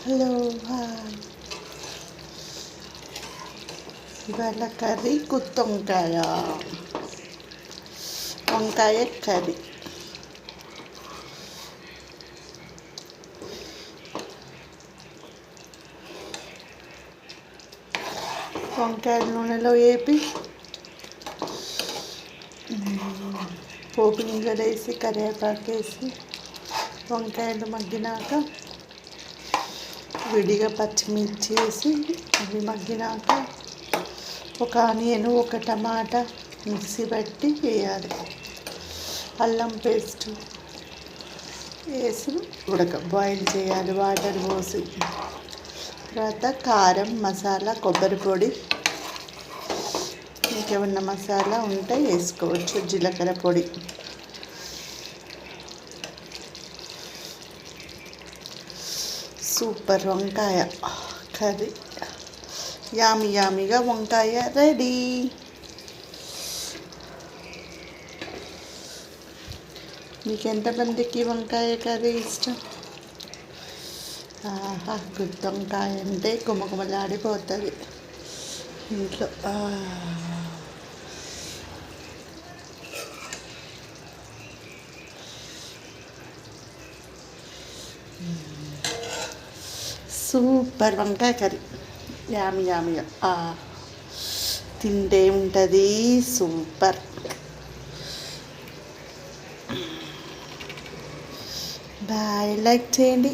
Hello hi. ఇవాళ curry గుత్తొంకాయ, వంకాయ curry. వంకాయలు నూనెలో వేపి పోపు గింజలు వేసి కరివేపాకు వేసి వంకాయలు మగ్గినాక విడిగా పచ్చిమిర్చి వేసి అవి మగ్గినాక ఒక ఆనియన్ ఒక టమాటా మిక్సీ పట్టి వేయాలి. అల్లం పేస్ట్ వేసి బాయిల్ చేయాలి వాటర్ పోసి. తర్వాత కారం మసాలా కొబ్బరి పొడి ఇంకేమన్నా మసాలా ఉంటే వేసుకోవచ్చు, జీలకర్ర పొడి. సూపర్ వంకాయ కర్రీ, యామిగా వంకాయ రెడీ. మీకు ఎంతమందికి వంకాయ కర్రీ ఇష్టం? గుత్తొంకాయ అంటే గుమగుమలాడిపోతుంది ఇంట్లో. సూపర్ వంకాయ కర్రీ, యామిగా తింటే ఉంటుంది. సూపర్. బాయ్. లైక్ చేయండి.